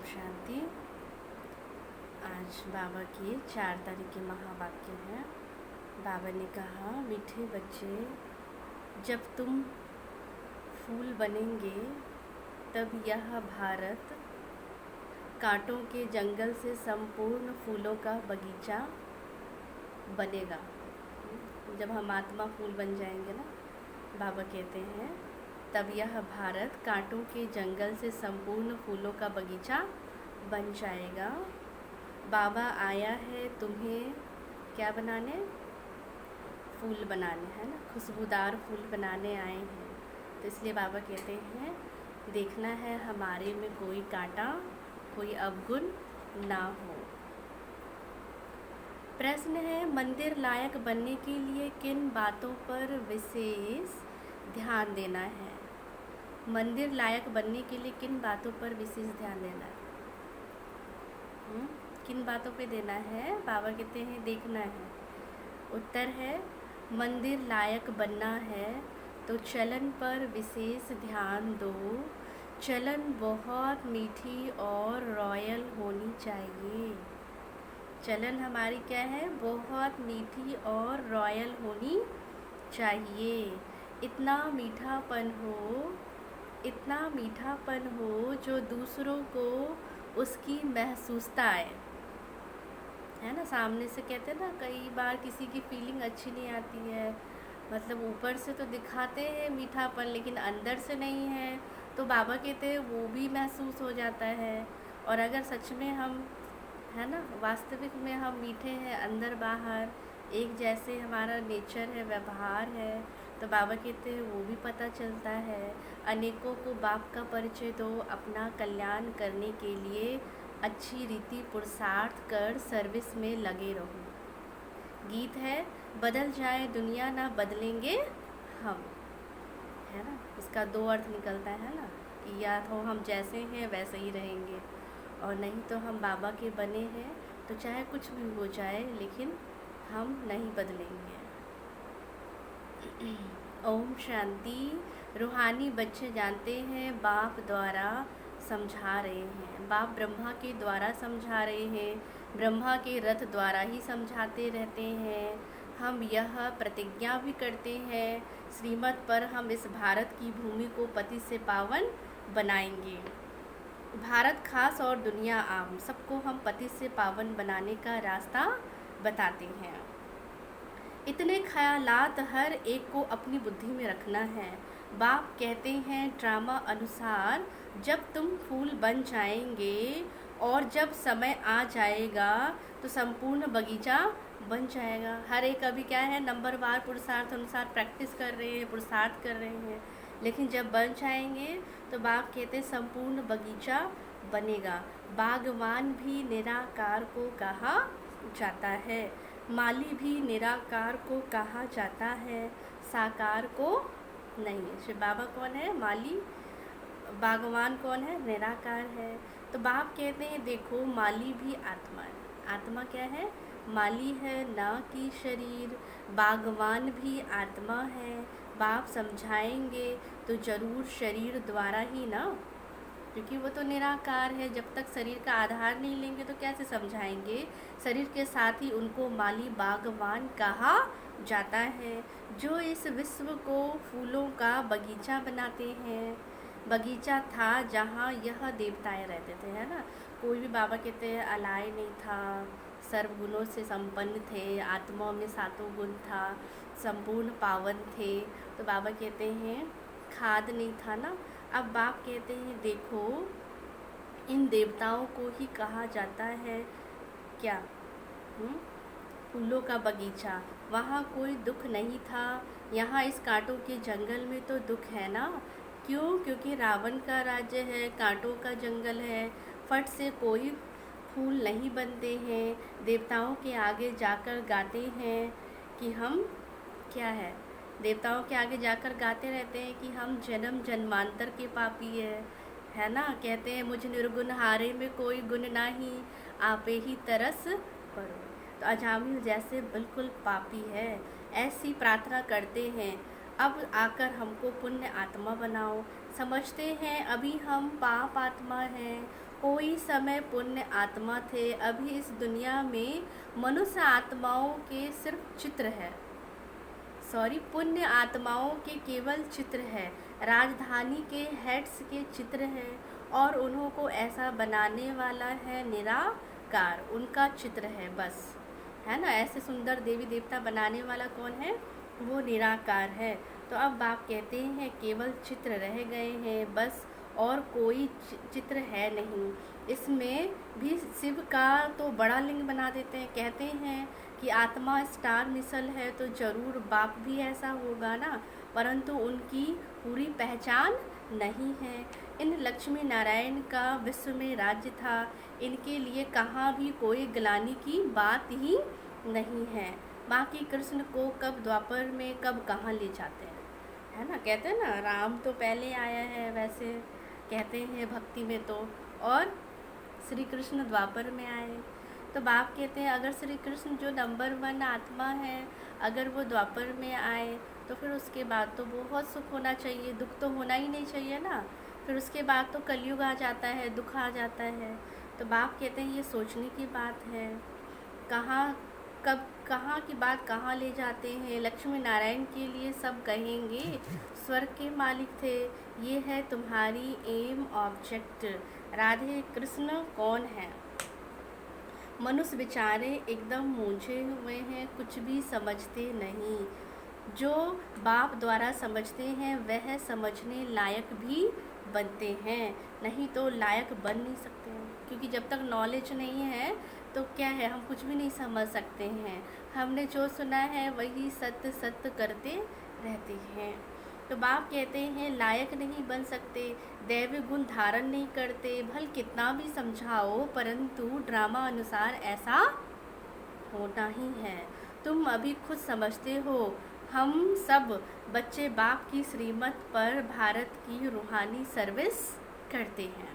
शांति। आज बाबा की 4 तारीख के महावाक्य हैं। बाबा ने कहा, मीठे बच्चे, जब तुम फूल बनेंगे तब यह भारत कांटों के जंगल से संपूर्ण फूलों का बगीचा बनेगा। जब हम आत्मा फूल बन जाएंगे ना, बाबा कहते हैं, तब यह भारत कांटों के जंगल से संपूर्ण फूलों का बगीचा बन जाएगा। बाबा आया है तुम्हें क्या बनाने? फूल बनाने, है ना, खुशबूदार फूल बनाने आए हैं। तो इसलिए बाबा कहते हैं, देखना है हमारे में कोई कांटा, कोई अवगुण ना हो। प्रश्न है, मंदिर लायक बनने के लिए किन बातों पर विशेष ध्यान देना है? मंदिर लायक बनने के लिए किन बातों पर विशेष ध्यान देना है? किन बातों पे देना है? बाबा कहते हैं देखना है। उत्तर है, मंदिर लायक बनना है तो चलन पर विशेष ध्यान दो। चलन बहुत मीठी और रॉयल होनी चाहिए। चलन हमारी क्या है? बहुत मीठी और रॉयल होनी चाहिए। इतना मीठापन हो जो दूसरों को उसकी महसूसता आए, है ना। सामने से कहते हैं ना, कई बार किसी की फीलिंग अच्छी नहीं आती है, मतलब ऊपर से तो दिखाते हैं मीठापन लेकिन अंदर से नहीं है, तो बाबा कहते हैं वो भी महसूस हो जाता है। और अगर सच में हम, है ना, वास्तविक में हम मीठे हैं, अंदर बाहर एक जैसे हमारा नेचर है, व्यवहार है, तो बाबा कहते हैं वो भी पता चलता है। अनेकों को बाप का परिचय दो, अपना कल्याण करने के लिए अच्छी रीति पुरुषार्थ कर सर्विस में लगे रहो। गीत है, बदल जाए दुनिया ना बदलेंगे हम, है ना। इसका 2 अर्थ निकलता है ना, कि या तो हम जैसे हैं वैसे ही रहेंगे, और नहीं तो हम बाबा के बने हैं तो चाहे कुछ भी हो जाए लेकिन हम नहीं बदलेंगे। ओम शांति। रूहानी बच्चे जानते हैं बाप द्वारा समझा रहे हैं, बाप ब्रह्मा के द्वारा समझा रहे हैं, ब्रह्मा के रथ द्वारा ही समझाते रहते हैं। हम यह प्रतिज्ञा भी करते हैं, श्रीमत पर हम इस भारत की भूमि को पति से पावन बनाएंगे। भारत खास और दुनिया आम, सबको हम पति से पावन बनाने का रास्ता बताते हैं। इतने ख्यालात हर एक को अपनी बुद्धि में रखना है। बाप कहते हैं ड्रामा अनुसार, जब तुम फूल बन जाएंगे और जब समय आ जाएगा तो संपूर्ण बगीचा बन जाएगा। हर एक अभी क्या है, नंबरवार पुरुषार्थ अनुसार प्रैक्टिस कर रहे हैं, पुरुषार्थ कर रहे हैं, लेकिन जब बन जाएंगे तो बाप कहते हैं संपूर्ण बगीचा बनेगा। बागवान भी निराकार को कहा जाता है, माली भी निराकार को कहा जाता है, साकार को नहीं। श्री बाबा कौन है? माली। बागवान कौन है? निराकार है। तो बाप कहते हैं देखो, माली भी आत्मा है। आत्मा क्या है? माली है, ना कि शरीर। बागवान भी आत्मा है। बाप समझाएंगे तो जरूर शरीर द्वारा ही ना, क्योंकि वो तो निराकार है। जब तक शरीर का आधार नहीं लेंगे तो कैसे समझाएंगे? शरीर के साथ ही उनको माली बागवान कहा जाता है, जो इस विश्व को फूलों का बगीचा बनाते हैं। बगीचा था जहाँ यह देवताएं रहते थे, है ना। कोई भी बाबा कहते हैं अलाय नहीं था, सर्वगुणों से संपन्न थे, आत्मा में 7 गुण था, संपूर्ण पावन थे। तो बाबा कहते हैं खाद नहीं था ना। अब बाप कहते हैं देखो, इन देवताओं को ही कहा जाता है क्या? फूलों का बगीचा। वहाँ कोई दुख नहीं था, यहाँ इस कांटों के जंगल में तो दुख है ना। क्यों? क्योंकि रावण का राज्य है, कांटों का जंगल है, फट से कोई फूल नहीं बनते हैं। देवताओं के आगे जाकर गाते हैं कि हम क्या है, देवताओं के आगे जाकर गाते रहते हैं कि हम जन्म जन्मांतर के पापी है ना। कहते हैं मुझ निर्गुण हारे में कोई गुण नहीं, आपे ही तरस पड़ो। तो अजामिल जैसे बिल्कुल पापी है, ऐसी प्रार्थना करते हैं, अब आकर हमको पुण्य आत्मा बनाओ। समझते हैं अभी हम पाप आत्मा हैं, कोई समय पुण्य आत्मा थे, अभी इस दुनिया में मनुष्य आत्माओं के सिर्फ चित्र है, पुण्य आत्माओं के केवल चित्र है, राजधानी के हेड्स के चित्र है, और उन्हों को ऐसा बनाने वाला है निराकार, उनका चित्र है बस, है ना। ऐसे सुंदर देवी देवता बनाने वाला कौन है? वो निराकार है। तो अब बाप कहते हैं केवल चित्र रह गए हैं बस, और कोई चित्र है नहीं। इसमें भी शिव का तो बड़ा लिंग बना देते हैं, कहते हैं कि आत्मा स्टार मिसल है तो जरूर बाप भी ऐसा होगा ना, परंतु उनकी पूरी पहचान नहीं है। इन लक्ष्मी नारायण का विश्व में राज्य था, इनके लिए कहाँ भी कोई ग्लानि की बात ही नहीं है। बाकी कृष्ण को कब द्वापर में कब कहाँ ले जाते हैं, है ना। कहते हैं ना राम तो पहले आया है, वैसे कहते हैं भक्ति में तो, और श्री कृष्ण द्वापर में आए। तो बाप कहते हैं अगर श्री कृष्ण जो नंबर 1 आत्मा है, अगर वो द्वापर में आए तो फिर उसके बाद तो बहुत सुख होना चाहिए, दुख तो होना ही नहीं चाहिए ना। फिर उसके बाद तो कलयुग आ जाता है, दुख आ जाता है। तो बाप कहते हैं ये सोचने की बात है, कहाँ की बात कहाँ ले जाते हैं। लक्ष्मी नारायण के लिए सब कहेंगे स्वर्ग के मालिक थे, ये है तुम्हारी एम ऑब्जेक्ट। राधे कृष्ण कौन है? मनुष्य बेचारे एकदम मूंझे हुए हैं, कुछ भी समझते नहीं। जो बाप द्वारा समझते हैं वह समझने लायक भी बनते हैं, नहीं तो लायक बन नहीं सकते हैं। क्योंकि जब तक नॉलेज नहीं है तो क्या है, हम कुछ भी नहीं समझ सकते हैं। हमने जो सुना है वही सत्य सत्य करते रहते हैं। तो बाप कहते हैं लायक नहीं बन सकते, दैवी गुण धारण नहीं करते, भल कितना भी समझाओ परंतु ड्रामा अनुसार ऐसा होना ही है। तुम अभी खुद समझते हो, हम सब बच्चे बाप की श्रीमत पर भारत की रूहानी सर्विस करते हैं।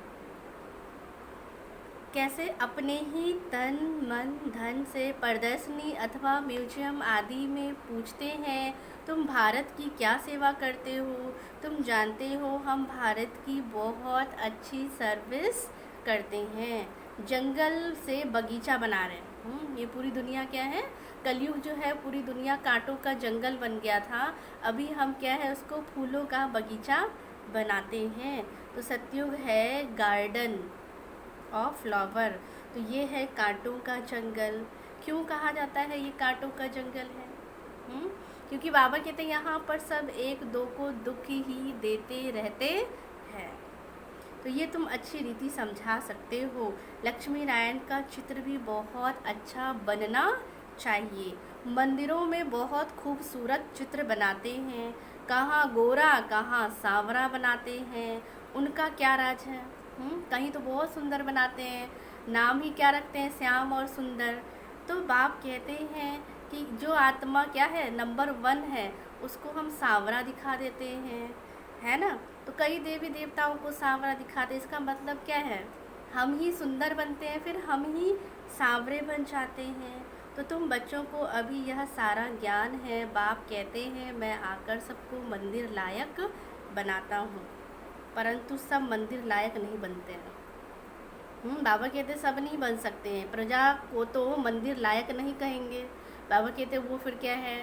कैसे? अपने ही तन मन धन से प्रदर्शनी अथवा म्यूजियम आदि में पूछते हैं तुम भारत की क्या सेवा करते हो? तुम जानते हो हम भारत की बहुत अच्छी सर्विस करते हैं, जंगल से बगीचा बना रहे हैं। ये पूरी दुनिया क्या है, कलयुग जो है पूरी दुनिया कांटों का जंगल बन गया था, अभी हम क्या है उसको फूलों का बगीचा बनाते हैं। तो सतयुग है गार्डन ऑफ फ्लावर, तो ये है कांटों का जंगल। क्यों कहा जाता है ये कांटों का जंगल है? क्योंकि बाबा कहते हैं यहाँ पर सब एक दो को दुख ही देते रहते हैं। तो ये तुम अच्छी रीति समझा सकते हो। लक्ष्मी नारायण का चित्र भी बहुत अच्छा बनना चाहिए। मंदिरों में बहुत खूबसूरत चित्र बनाते हैं, कहाँ गोरा कहाँ सांवरा बनाते हैं, उनका क्या राज है? कहीं तो बहुत सुंदर बनाते हैं, नाम ही क्या रखते हैं, श्याम और सुंदर। तो बाप कहते हैं कि जो आत्मा क्या है नंबर 1 है, उसको हम सांवरा दिखा देते हैं, है ना। तो कई देवी देवताओं को सांवरा दिखाते, इसका मतलब क्या है, हम ही सुंदर बनते हैं, फिर हम ही सांवरे बन जाते हैं। तो तुम बच्चों को अभी यह सारा ज्ञान है। बाप कहते हैं मैं आकर सबको मंदिर लायक बनाता हूँ, परंतु सब मंदिर लायक नहीं बनते हैं। बाबा कहते सब नहीं बन सकते हैं, प्रजा को तो मंदिर लायक नहीं कहेंगे। बाबा कहते वो फिर क्या है,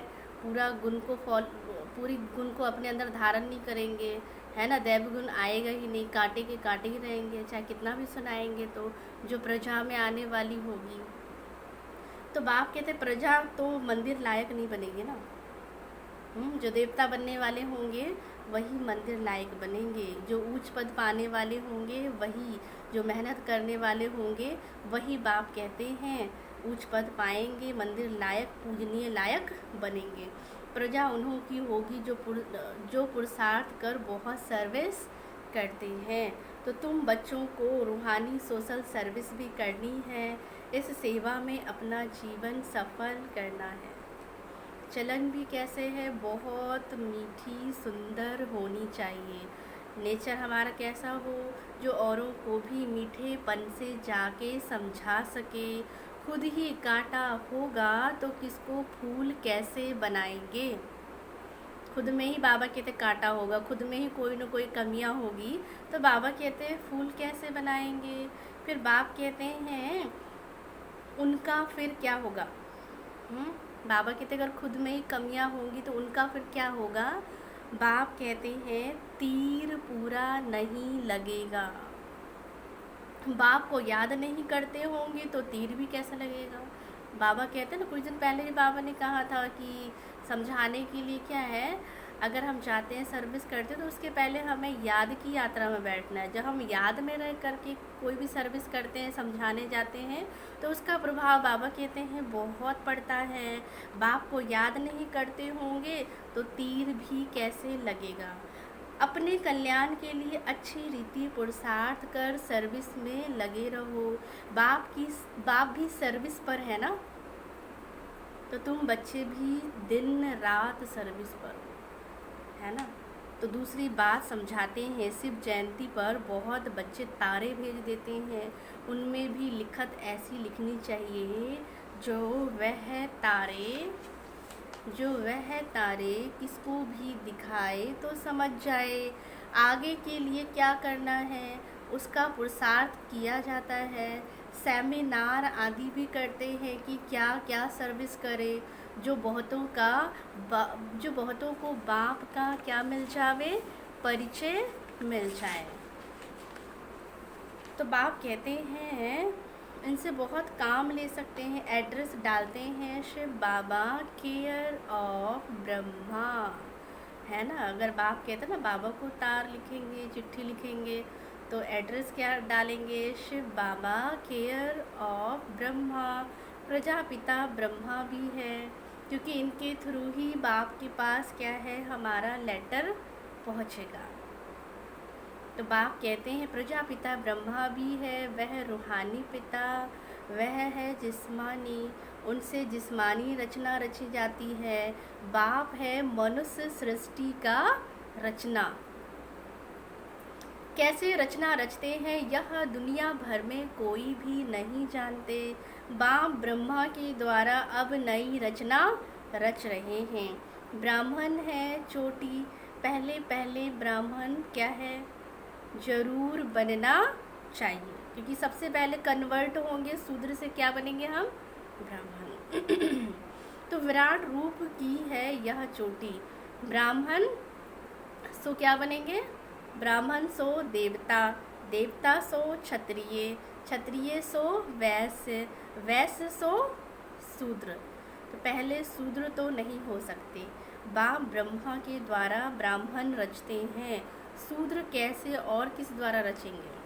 पूरी गुण को अपने अंदर धारण नहीं करेंगे, है ना। दैव गुण आएगा ही नहीं, कांटे के कांटे ही रहेंगे, चाहे कितना भी सुनाएंगे तो जो प्रजा में आने वाली होगी। तो बाप कहते प्रजा तो मंदिर लायक नहीं बनेगी ना। जो देवता बनने वाले होंगे वही मंदिर लायक बनेंगे, जो ऊंच पद पाने वाले होंगे वही, जो मेहनत करने वाले होंगे वही बाप कहते हैं ऊंच पद पाएंगे, मंदिर लायक पूजनीय लायक बनेंगे। प्रजा उन्हों की होगी जो पुरुषार्थ कर बहुत सर्विस करते हैं। तो तुम बच्चों को रूहानी सोशल सर्विस भी करनी है, इस सेवा में अपना जीवन सफल करना है। चलन भी कैसे है, बहुत मीठी सुंदर होनी चाहिए। नेचर हमारा कैसा हो, जो औरों को भी मीठेपन से जाके समझा सके। खुद ही कांटा होगा तो किसको फूल कैसे बनाएंगे। खुद में ही बाबा कहते कांटा होगा, खुद में ही कोई न कोई कमियां होगी, तो बाबा कहते फूल कैसे बनाएंगे। फिर बाप कहते हैं उनका फिर क्या होगा। बाबा कहते अगर खुद में ही कमियां होंगी तो उनका फिर क्या होगा। बाप कहते हैं तीर पूरा नहीं लगेगा। बाप को याद नहीं करते होंगे तो तीर भी कैसा लगेगा। बाबा कहते हैं ना, कुछ दिन पहले ही बाबा ने कहा था कि समझाने के लिए क्या है, अगर हम जाते हैं सर्विस करते तो उसके पहले हमें याद की यात्रा में बैठना है। जब हम याद में रह करके कोई भी सर्विस करते हैं, समझाने जाते हैं, तो उसका प्रभाव बाबा कहते हैं बहुत पड़ता है। बाप को याद नहीं करते होंगे तो तीर भी कैसे लगेगा। अपने कल्याण के लिए अच्छी रीति पुरुषार्थ कर सर्विस में लगे रहो। बाप भी सर्विस पर है ना, तो तुम बच्चे भी दिन रात सर्विस पर हो, है ना। तो दूसरी बात समझाते हैं, शिव जयंती पर बहुत बच्चे तारे भेज देते हैं, उनमें भी लिखत ऐसी लिखनी चाहिए जो वह तारे किसको भी दिखाए तो समझ जाए आगे के लिए क्या करना है, उसका पुरुषार्थ किया जाता है। सेमिनार आदि भी करते हैं कि क्या क्या सर्विस करें, जो बहुतों को बाप का क्या मिल जावे, परिचय मिल जाए। तो बाप कहते हैं इनसे बहुत काम ले सकते हैं। एड्रेस डालते हैं शिव बाबा, केयर ऑफ ब्रह्मा, है ना। अगर बाप कहते हैं ना, बाबा को तार लिखेंगे, चिट्ठी लिखेंगे, तो एड्रेस क्या डालेंगे, शिव बाबा, केयर ऑफ ब्रह्मा। प्रजापिता ब्रह्मा भी है, क्योंकि इनके थ्रू ही बाप के पास क्या है, हमारा लेटर पहुँचेगा। तो बाप कहते हैं प्रजापिता ब्रह्मा भी है, वह रूहानी पिता, वह है जिस्मानी, उनसे जिस्मानी रचना रची जाती है। बाप है मनुष्य सृष्टि का रचना। कैसे रचना रचते हैं यह दुनिया भर में कोई भी नहीं जानते। बाप ब्रह्मा के द्वारा अब नई रचना रच रहे हैं। ब्राह्मण है चोटी, पहले ब्राह्मण क्या है, जरूर बनना चाहिए, क्योंकि सबसे पहले कन्वर्ट होंगे, शूद्र से क्या बनेंगे हम, ब्राह्मण। तो विराट रूप की है यह चोटी। ब्राह्मण सो क्या बनेंगे, ब्राह्मण सो देवता, देवता सो क्षत्रिय, क्षत्रिय सो वैश्य, वैश्य सो शूद्र। तो पहले शूद्र तो नहीं हो सकते। बाप ब्रह्मा के द्वारा ब्राह्मण रचते हैं, शूद्र कैसे और किस द्वारा रचेंगे।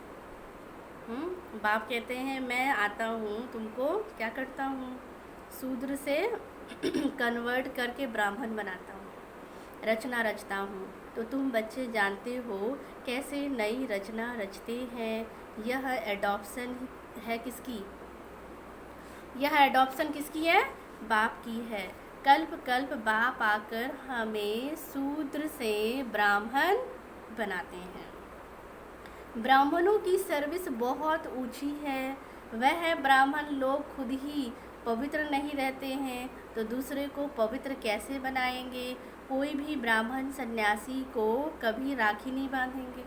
बाप कहते हैं मैं आता हूँ, तुमको क्या करता हूँ, शूद्र से कन्वर्ट करके ब्राह्मण बनाता हूँ, रचना रचता हूँ। तो तुम बच्चे जानते हो कैसे नई रचना रचते हैं। यह एडॉप्शन है किसकी, यह एडॉप्शन किसकी है, बाप की है। कल्प कल्प बाप आकर हमें शूद्र से ब्राह्मण बनाते हैं। ब्राह्मणों की सर्विस बहुत ऊंची है। वह ब्राह्मण लोग खुद ही पवित्र नहीं रहते हैं तो दूसरे को पवित्र कैसे बनाएंगे। कोई भी ब्राह्मण सन्यासी को कभी राखी नहीं बांधेंगे।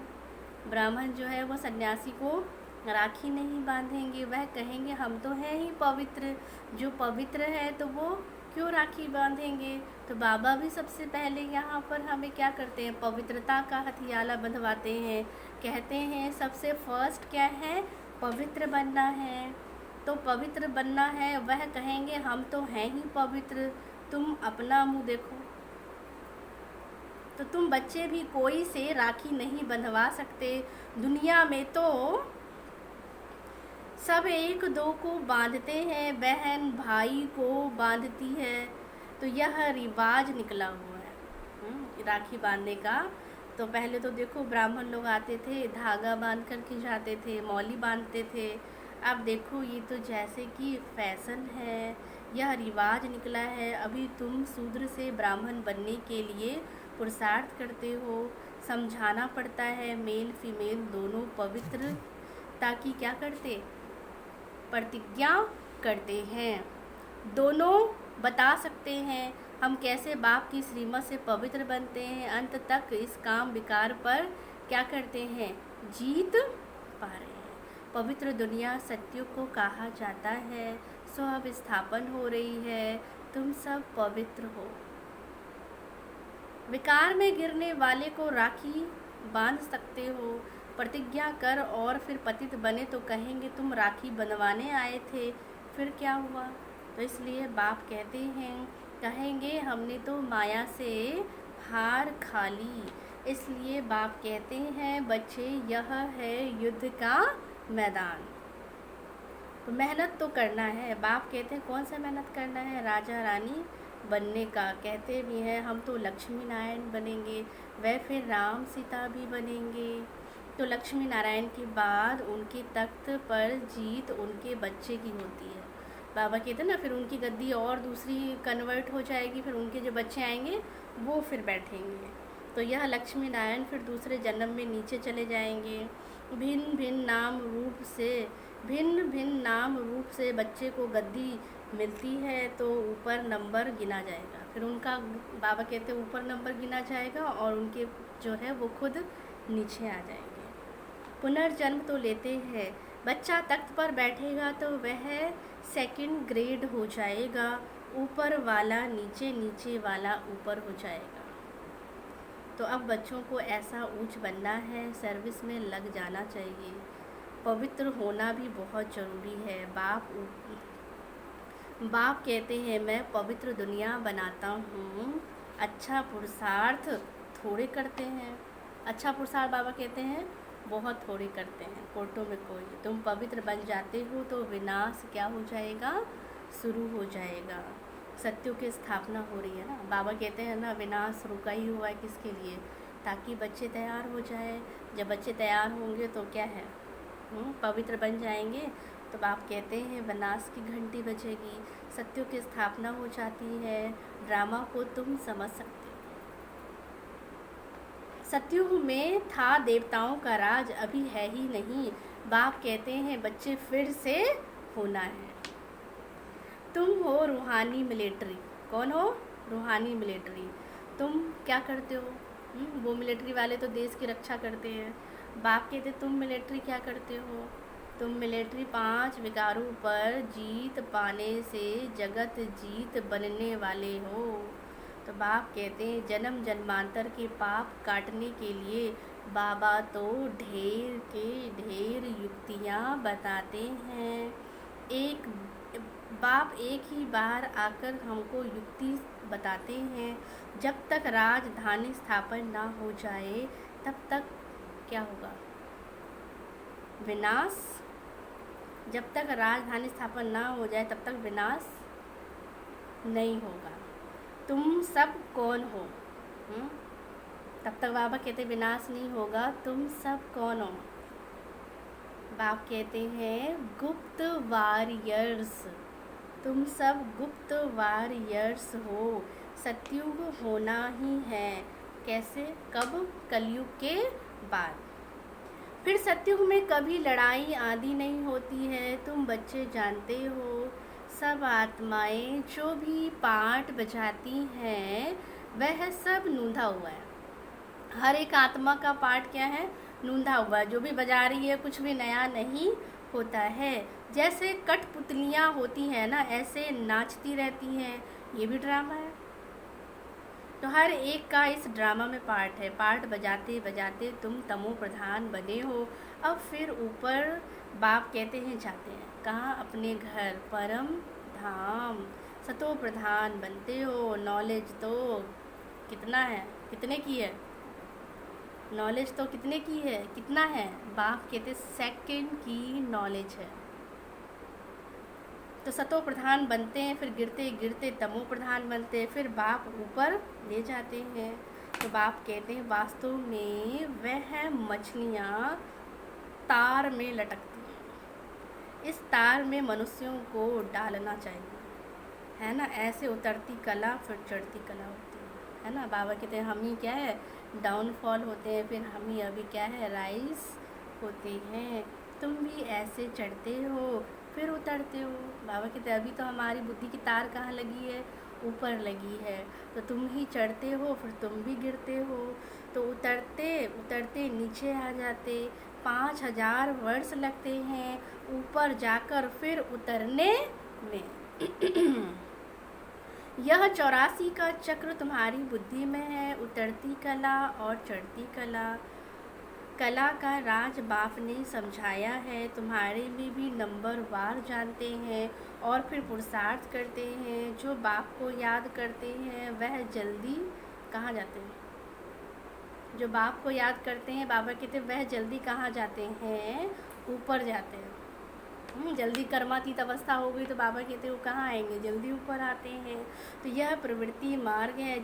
ब्राह्मण जो है वो सन्यासी को राखी नहीं बांधेंगे। वह कहेंगे हम तो हैं ही पवित्र, जो पवित्र है तो वो क्यों राखी बांधेंगे। तो बाबा भी सबसे पहले यहाँ पर हमें क्या करते हैं, पवित्रता का हथियाला बंधवाते हैं। कहते हैं सबसे फर्स्ट क्या है, पवित्र बनना है। तो पवित्र बनना है, वह कहेंगे हम तो हैं ही पवित्र, तुम अपना मुँह देखो। तो तुम बच्चे भी कोई से राखी नहीं बंधवा सकते। दुनिया में तो सब एक दो को बांधते हैं, बहन भाई को बांधती है। तो यह रिवाज निकला हुआ है राखी बांधने का। तो पहले तो देखो ब्राह्मण लोग आते थे, धागा बांध कर के जाते थे, मौली बांधते थे। अब देखो ये तो जैसे कि फैशन है, यह रिवाज निकला है। अभी तुम शूद्र से ब्राह्मण बनने के लिए पुरुषार्थ करते हो। समझाना पड़ता है, मेल फीमेल दोनों पवित्र ताकि क्या करते, प्रतिज्ञा करते हैं। दोनों बता सकते हैं हम कैसे बाप की श्रीमत से पवित्र बनते हैं। अंत तक इस काम विकार पर क्या करते हैं, जीत पा रहे हैं। पवित्र दुनिया सत्युग को कहा जाता है। सो अब स्थापन हो रही है, तुम सब पवित्र हो। विकार में गिरने वाले को राखी बांध सकते हो, प्रतिज्ञा कर और फिर पतित बने तो कहेंगे तुम राखी बंधवाने आए थे, फिर क्या हुआ। तो इसलिए बाप कहते हैं, कहेंगे हमने तो माया से हार खा ली। इसलिए बाप कहते हैं, बच्चे यह है युद्ध का मैदान, तो मेहनत तो करना है। बाप कहते हैं कौन सा मेहनत करना है, राजा रानी बनने का। कहते भी हैं हम तो लक्ष्मी नारायण बनेंगे, वह फिर राम सीता भी बनेंगे। तो लक्ष्मी नारायण के बाद उनके तख्त पर जीत उनके बच्चे की होती है। बाबा कहते हैं ना, फिर उनकी गद्दी और दूसरी कन्वर्ट हो जाएगी, फिर उनके जो बच्चे आएंगे वो फिर बैठेंगे। तो यह लक्ष्मी नारायण फिर दूसरे जन्म में नीचे चले जाएंगे। भिन्न भिन्न नाम रूप से बच्चे को गद्दी मिलती है, तो ऊपर नंबर गिना जाएगा। फिर उनका बाबा कहते हैं ऊपर नंबर गिना जाएगा और उनके जो है वो खुद नीचे आ जाएंगे। पुनर्जन्म तो लेते हैं। बच्चा तख्त पर बैठेगा तो वह सेकंड ग्रेड हो जाएगा, ऊपर वाला नीचे, नीचे वाला ऊपर हो जाएगा। तो अब बच्चों को ऐसा ऊंच बनना है, सर्विस में लग जाना चाहिए। पवित्र होना भी बहुत ज़रूरी है। बाप कहते हैं मैं पवित्र दुनिया बनाता हूँ, अच्छा पुरुषार्थ थोड़े करते हैं। अच्छा पुरुषार्थ बाबा कहते हैं बहुत थोड़े करते हैं, कोटों में कोई। तुम पवित्र बन जाते हो तो विनाश क्या हो जाएगा, शुरू हो जाएगा। सत्यों की स्थापना हो रही है ना। बाबा कहते हैं ना, विनाश रुका ही हुआ है किसके लिए, ताकि बच्चे तैयार हो जाए। जब बच्चे तैयार होंगे तो क्या है, पवित्र बन जाएंगे, तो बाप कहते हैं विनाश की घंटी बजेगी, सत्यों की स्थापना हो जाती है। ड्रामा को तुम समझ सकते हो। सत्युग में था देवताओं का राज, अभी है ही नहीं। बाप कहते हैं बच्चे फिर से होना है। तुम हो रूहानी मिलिट्री। कौन हो, रूहानी मिलिट्री। तुम क्या करते हो, वो मिलिट्री वाले तो देश की रक्षा करते हैं। बाप कहते तुम मिलिट्री क्या करते हो, तुम मिलिट्री 5 विकारों पर जीत पाने से जगत जीत बनने वाले हो। तो बाप कहते हैं जन्म जन्मांतर के पाप काटने के लिए बाबा तो ढेर के ढेर युक्तियाँ बताते हैं। बाप एक ही बार आकर हमको युक्ति बताते हैं। जब तक राजधानी स्थापन ना हो जाए तब तक क्या होगा, विनाश। जब तक राजधानी स्थापन ना हो जाए तब तक विनाश नहीं होगा। तुम सब कौन हो, तब तक बाबा कहते विनाश नहीं होगा। तुम सब कौन हो, बाप कहते हैं गुप्त वॉरियर्स। तुम सब गुप्त वॉरियर्स हो। सत्युग होना ही है। कैसे, कब, कलयुग के बाद। फिर सत्युग में कभी लड़ाई आदि नहीं होती है। तुम बच्चे जानते हो, सब आत्माएं जो भी पाठ बजाती हैं वह सब नूंधा हुआ है। हर एक आत्मा का पाठ क्या है, नूंधा हुआ है। जो भी बजा रही है कुछ भी नया नहीं होता है। जैसे कठपुतलियाँ होती हैं ना, ऐसे नाचती रहती हैं, ये भी ड्रामा है। तो हर एक का इस ड्रामा में पार्ट है। पार्ट बजाते बजाते तुम तमो प्रधान बने हो। अब फिर ऊपर बाप कहते हैं जाते हैं कहाँ, अपने घर परम धाम। सतो प्रधान बनते हो। नॉलेज तो कितना है, कितने की है नॉलेज, तो कितने की है, कितना है। बाप कहते सेकंड की नॉलेज है। तो सतो प्रधान बनते हैं, फिर गिरते गिरते तमो प्रधान बनते हैं, फिर बाप ऊपर ले जाते हैं। तो बाप कहते हैं वास्तव में वह मछलियाँ तार में लटकती हैं। इस तार में मनुष्यों को डालना चाहिए, है ना। ऐसे उतरती कला फिर चढ़ती कला होती है ना। बाबा कहते हैं हम ही क्या है, डाउनफॉल होते हैं, फिर हम ही अभी क्या है, राइज होते हैं। तुम भी ऐसे चढ़ते हो फिर उतरते हो। बाबा कहते हैं अभी तो हमारी बुद्धि की तार कहाँ लगी है, ऊपर लगी है। तो तुम ही चढ़ते हो फिर तुम भी गिरते हो। तो उतरते उतरते नीचे आ जाते, 5000 वर्ष लगते हैं ऊपर जाकर फिर उतरने में। यह 84 का चक्र तुम्हारी बुद्धि में है, उतरती कला और चढ़ती कला। कला का राज बाप ने समझाया है, तुम्हारे में भी नंबर वार जानते हैं और फिर पुरुषार्थ करते हैं। जो बाप को याद करते हैं वह जल्दी कहाँ जाते हैं? जो बाप को याद करते हैं, बाबा कहते हैं वह जल्दी कहाँ जाते हैं? ऊपर जाते हैं। जल्दी कर्मातीत अवस्था हो गई तो बाबा कहते हैं वो कहाँ आएंगे? जल्दी ऊपर आते हैं। तो यह प्रवृत्ति मार्ग है।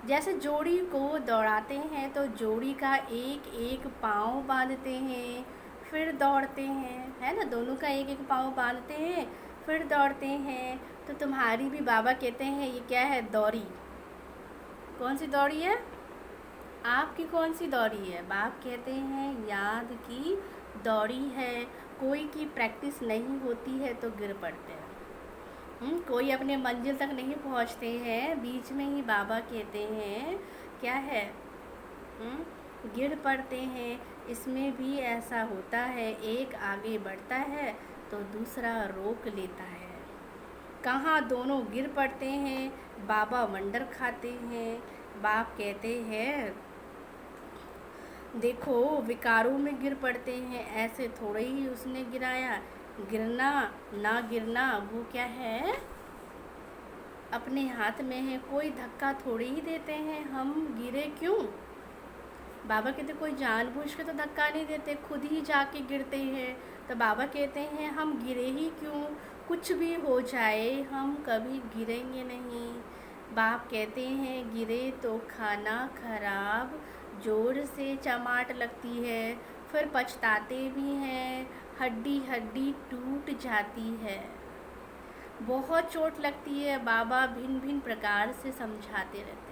जैसे जोड़ी को दौड़ाते हैं तो जोड़ी का एक एक पाँव बांधते हैं फिर दौड़ते हैं, है ना? दोनों का एक एक पाँव बांधते हैं फिर दौड़ते हैं। तो तुम्हारी भी बाबा कहते हैं ये क्या है? दौड़ी। कौन सी दौड़ी है? आपकी कौन सी दौड़ी है? बाप कहते हैं याद की दौड़ी है। कोई की प्रैक्टिस नहीं होती है तो गिर पड़ते हैं। कोई अपने मंजिल तक नहीं पहुंचते हैं, बीच में ही बाबा कहते हैं क्या है? गिर पड़ते हैं। इसमें भी ऐसा होता है, एक आगे बढ़ता है तो दूसरा रोक लेता है। कहाँ दोनों गिर पड़ते हैं, बाबा वंडर खाते हैं। बाप कहते हैं देखो विकारों में गिर पड़ते हैं, ऐसे थोड़े ही उसने गिराया। गिरना ना गिरना वो क्या है? अपने हाथ में है। कोई धक्का थोड़ी ही देते हैं, हम गिरे क्यों? बाबा कहते कोई जानबूझ के तो धक्का नहीं देते, खुद ही जाके गिरते हैं। तो बाबा कहते हैं हम गिरे ही क्यों? कुछ भी हो जाए हम कभी गिरेंगे नहीं। बाप कहते हैं गिरे तो खाना खराब, जोर से चमाट लगती है, फिर पछताते भी हैं, हड्डी हड्डी टूट जाती है, बहुत चोट लगती है। बाबा भिन्न भिन्न प्रकार से समझाते रहते हैं।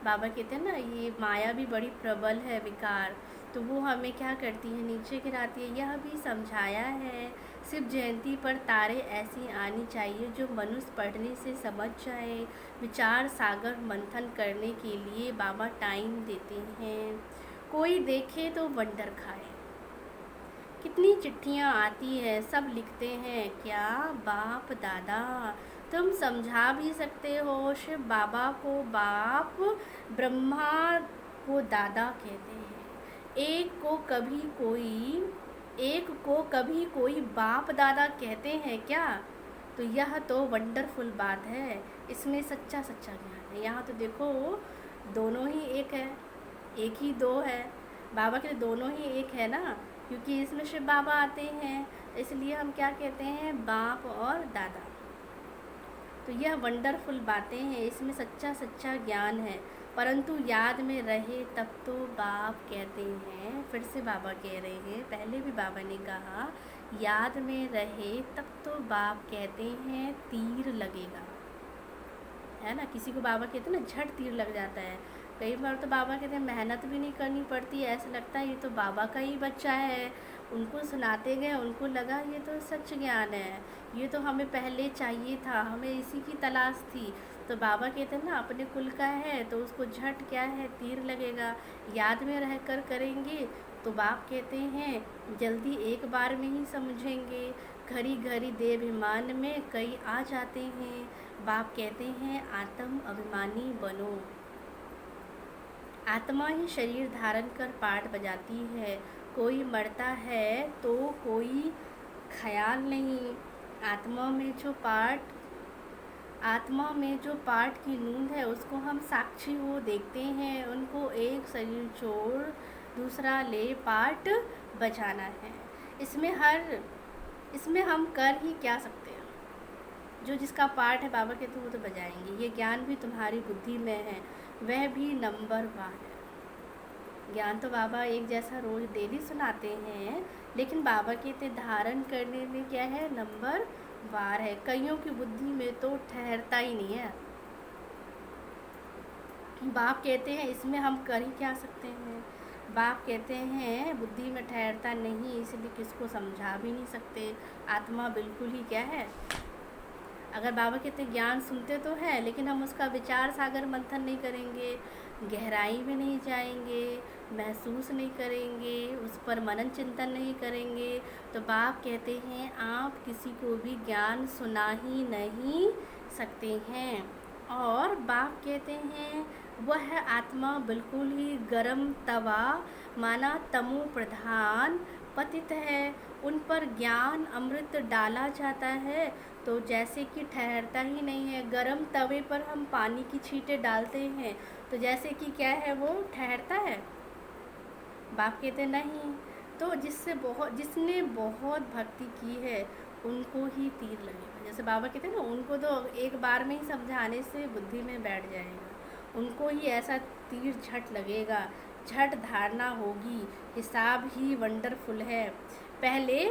बाबा कहते हैं ना ये माया भी बड़ी प्रबल है विकार, तो वो हमें क्या करती है? नीचे गिराती है। यह भी समझाया है। शिव जयंती पर तारे ऐसी आनी चाहिए जो मनुष्य पढ़ने से समझ जाए। विचार सागर मंथन करने के लिए बाबा टाइम देते हैं। कोई देखे तो वंडर खाए। कितनी चिट्ठियाँ आती है, सब लिखते हैं क्या? बाप दादा। तुम समझा भी सकते हो। शिव बाबा को बाप, ब्रह्मा को दादा कहते हैं। एक को कभी कोई बाप दादा कहते हैं क्या? तो यह तो वंडरफुल बात है। इसमें सच्चा ज्ञान है। यहाँ तो देखो दोनों ही एक है, एक ही दो है। बाबा के दोनों ही एक है ना, क्योंकि इसमें शिव बाबा आते हैं, इसलिए हम क्या कहते हैं? बाप और दादा। तो यह वंडरफुल बातें हैं, इसमें सच्चा ज्ञान है। परंतु याद में रहे तब तो बाप कहते हैं। फिर से बाबा कह रहे हैं, पहले भी बाबा ने कहा याद में रहे तब तो बाप कहते हैं तीर लगेगा, है ना? किसी को बाबा कहते हैं ना झट तीर लग जाता है। कई बार तो बाबा कहते हैं मेहनत भी नहीं करनी पड़ती, ऐसा लगता है ये तो बाबा का ही बच्चा है। उनको सुनाते गए, उनको लगा ये तो सच ज्ञान है, ये तो हमें पहले चाहिए था, हमें इसी की तलाश थी। तो बाबा कहते हैं ना अपने कुल का है तो उसको झट क्या है? तीर लगेगा। याद में रह कर करेंगे तो बाप कहते हैं जल्दी एक बार में ही समझेंगे। घड़ी घड़ी देहाभिमान में कई आ जाते हैं। बाप कहते हैं आत्म अभिमानी बनो। आत्मा ही शरीर धारण कर पाठ बजाती है। कोई मरता है तो कोई ख्याल नहीं। आत्मा में जो पाठ की नींद है उसको हम साक्षी हो देखते हैं। उनको एक शरीर छोड़ दूसरा ले पाठ बजाना है। इसमें हम कर ही क्या सकते हैं? जो जिसका पाठ है बाबा कहते हैं वो तो बजाएंगे। ये ज्ञान भी तुम्हारी बुद्धि में है, वह भी नंबर 1 है। ज्ञान तो बाबा एक जैसा रोज़ डेली सुनाते हैं, लेकिन बाबा कहते धारण करने में क्या है? नंबर 1 है। कईयों की बुद्धि में तो ठहरता ही नहीं है। बाप कहते हैं इसमें हम कर ही क्या सकते हैं? बाप कहते हैं बुद्धि में ठहरता नहीं, इसलिए किसको समझा भी नहीं सकते। आत्मा बिल्कुल ही क्या है? अगर बाबा कहते ज्ञान सुनते तो है, लेकिन हम उसका विचार सागर मंथन नहीं करेंगे, गहराई में नहीं जाएंगे, महसूस नहीं करेंगे, उस पर मनन चिंतन नहीं करेंगे, तो बाप कहते हैं आप किसी को भी ज्ञान सुना ही नहीं सकते हैं। और बाप कहते हैं वह आत्मा बिल्कुल ही गर्म तवा माना तमो प्रधान पतित है, उन पर ज्ञान अमृत डाला जाता है तो जैसे कि ठहरता ही नहीं है। गर्म तवे पर हम पानी की छींटे डालते हैं तो जैसे कि क्या है, वो ठहरता है? बाप कहते नहीं। तो जिसने बहुत भक्ति की है उनको ही तीर लगेगा। जैसे बाबा कहते हैं ना, उनको तो एक बार में ही समझाने से बुद्धि में बैठ जाएगा, उनको ही ऐसा तीर झट लगेगा, झट धारणा होगी। हिसाब ही वंडरफुल है। पहले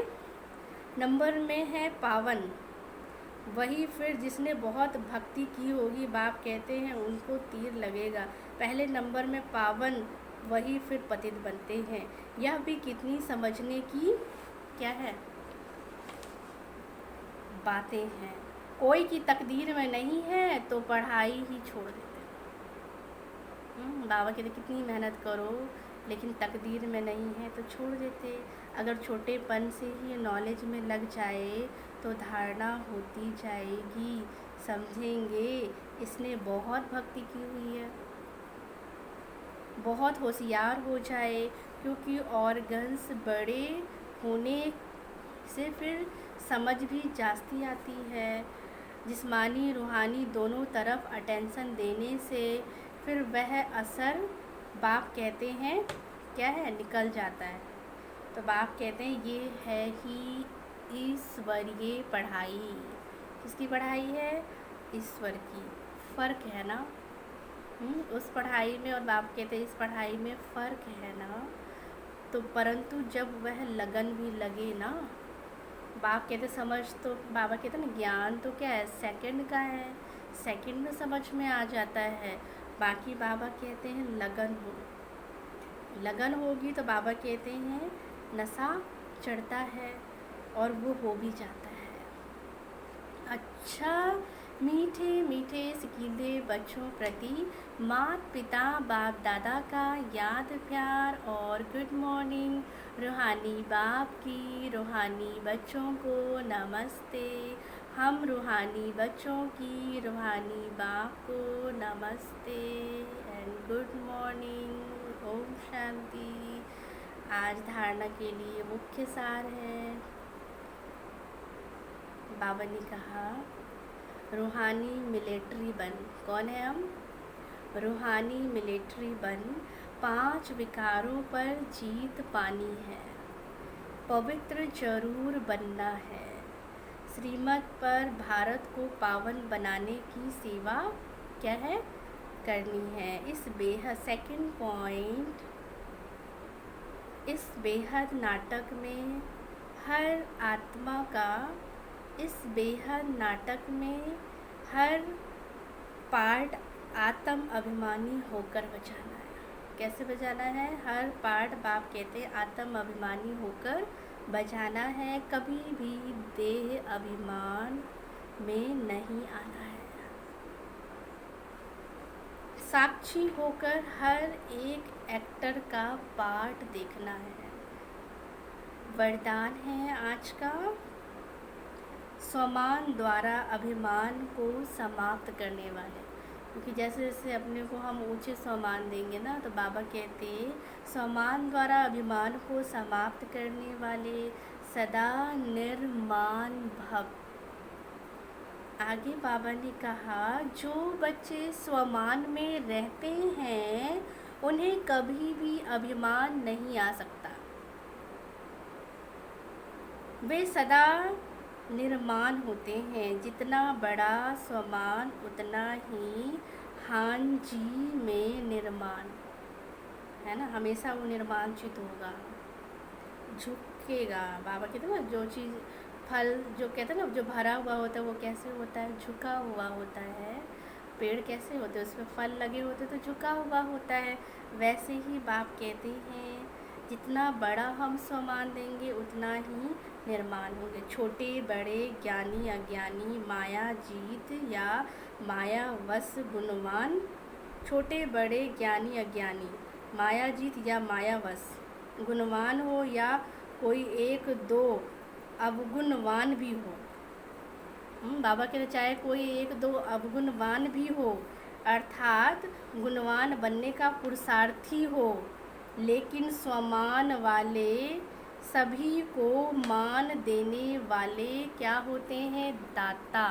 नंबर में है पावन, वही फिर जिसने बहुत भक्ति की होगी, बाप कहते हैं उनको तीर लगेगा। पहले नंबर में पावन, वही फिर पतित बनते हैं। यह भी कितनी समझने की क्या है बातें हैं। कोई की तकदीर में नहीं है तो पढ़ाई ही छोड़ देते हैं। बाबा कहते कितनी मेहनत करो, लेकिन तकदीर में नहीं है तो छोड़ देते। अगर छोटेपन से ही नॉलेज में लग जाए तो धारणा होती जाएगी, समझेंगे इसने बहुत भक्ति की हुई है। बहुत होशियार हो जाए, क्योंकि ऑर्गन्स बड़े होने से फिर समझ भी जास्ती आती है। जिस्मानी रूहानी दोनों तरफ अटेंशन देने से फिर वह असर बाप कहते हैं क्या है, निकल जाता है। तो बाप कहते हैं ये है ही ईश्वरीय पढ़ाई। किसकी पढ़ाई है? ईश्वर की। फ़र्क है ना उस पढ़ाई में, और बाप कहते हैं इस पढ़ाई में फ़र्क है ना। तो परंतु जब वह लगन भी लगे ना, बाप कहते समझ, तो बाबा कहते ना ज्ञान तो क्या है, सेकंड का है, सेकंड में समझ में आ जाता है। बाकी बाबा कहते हैं लगन हो, लगन होगी तो बाबा कहते हैं नशा चढ़ता है और वो हो भी जाता है। अच्छा, मीठे मीठे सिकीले बच्चों प्रति माता पिता बाप दादा का याद प्यार और गुड मॉर्निंग। रूहानी बाप की रूहानी बच्चों को नमस्ते। हम रूहानी बच्चों की रूहानी बाप को नमस्ते and good morning. Om Shanti. आज धारणा के लिए मुख्य सार है। बाबा ने कहा रूहानी मिलिट्री बन। कौन है हम? रूहानी मिलिट्री बन। 5 विकारों पर जीत पानी है, पवित्र जरूर बनना है, श्रीमत पर भारत को पावन बनाने की सेवा क्या है, करनी है। इस बेहद सेकंड पॉइंट, इस बेहद नाटक में हर आत्मा का, इस बेहद नाटक में हर पार्ट आत्म अभिमानी होकर बजाना है। कैसे बजाना है? हर पार्ट बाप कहते हैं आत्म अभिमानी होकर बजाना है, कभी भी देह अभिमान में नहीं आना है। साक्षी होकर हर एक एक्टर का पार्ट देखना है। वरदान है आज का, स्वमान द्वारा अभिमान को समाप्त करने वाले। क्योंकि जैसे जैसे अपने को हम ऊंचे स्वमान देंगे ना, तो बाबा कहते स्वमान द्वारा अभिमान को समाप्त करने वाले सदा निर्माण भव। आगे बाबा ने कहा जो बच्चे स्वमान में रहते हैं उन्हें कभी भी अभिमान नहीं आ सकता। वे सदा निर्माण होते हैं। जितना बड़ा स्वमान उतना ही हान जी में निर्माण है ना, हमेशा वो निर्माणचित होगा, झुकेगा। बाबा कहते हैं ना, जो चीज़ फल जो कहते हैं ना, जो भरा हुआ होता है वो कैसे होता है, झुका हुआ होता है। पेड़ कैसे होते हैं, उसमें फल लगे होते तो झुका हुआ होता है। वैसे ही बाप कहते हैं जितना बड़ा हम स्वमान देंगे उतना ही निर्माण होंगे। छोटे बड़े, ज्ञानी अज्ञानी, माया जीत या माया वश गुणवान छोटे बड़े ज्ञानी अज्ञानी, मायाजीत या मायावश, गुणवान हो या कोई एक दो अवगुणवान भी हो। बाबा कह रहे चाहे कोई एक दो अवगुणवान भी हो, अर्थात गुणवान बनने का पुरुषार्थी हो, लेकिन स्वमान वाले, सभी को मान देने वाले क्या होते हैं? दाता,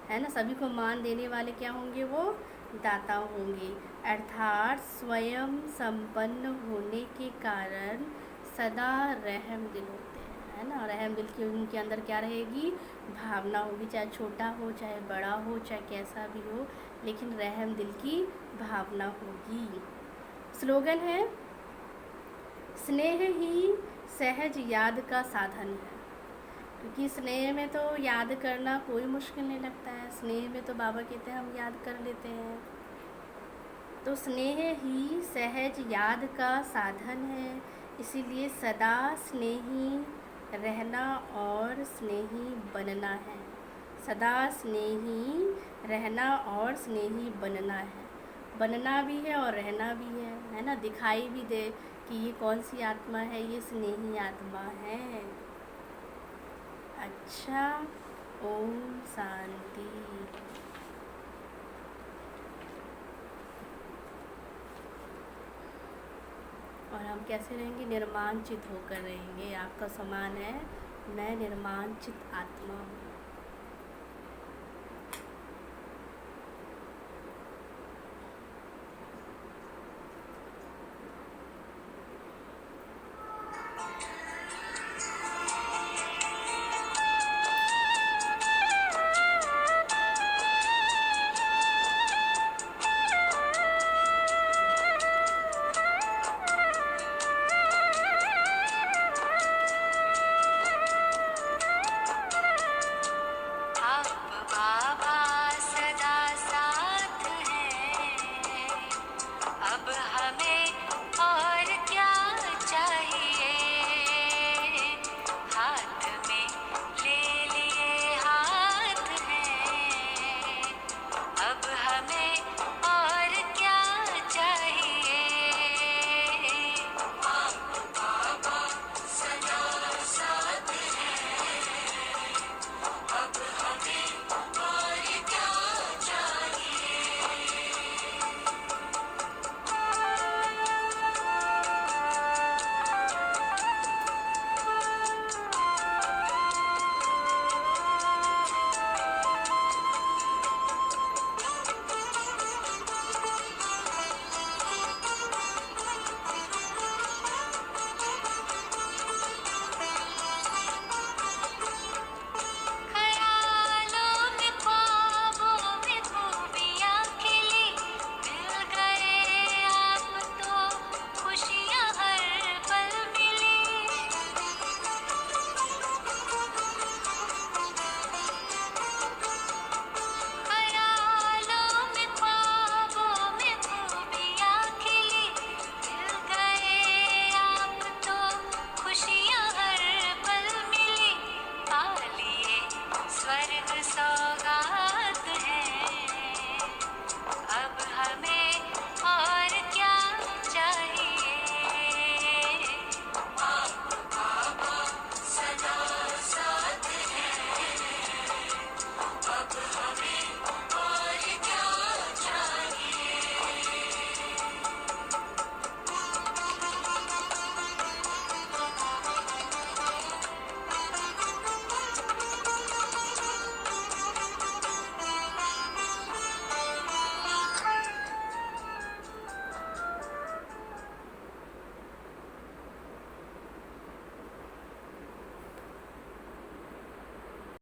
है ना। सभी को मान देने वाले क्या होंगे? वो दाता होंगे। अर्थात स्वयं संपन्न होने के कारण सदा रहम दिल होते हैं, है ना। रहम दिल की उनके अंदर क्या रहेगी? भावना होगी, चाहे छोटा हो चाहे बड़ा हो चाहे कैसा भी हो, लेकिन रहम दिल की भावना होगी। स्लोगन है, स्नेह ही सहज याद का साधन है। क्योंकि स्नेह में तो याद करना कोई मुश्किल नहीं लगता है, स्नेह में तो बाबा कहते हैं हम याद कर लेते हैं। तो स्नेह ही सहज याद का साधन है, इसीलिए सदा स्नेही रहना और स्नेही बनना है। सदा स्नेही रहना और स्नेही बनना है। बनना भी है और रहना भी है ना। दिखाई भी दे कि ये कौन सी आत्मा है, ये स्नेही आत्मा है। अच्छा, ओम शांति। और हम कैसे रहेंगे? निर्माणचित होकर रहेंगे। आपका समान है, मैं निर्माणचित आत्मा हूँ।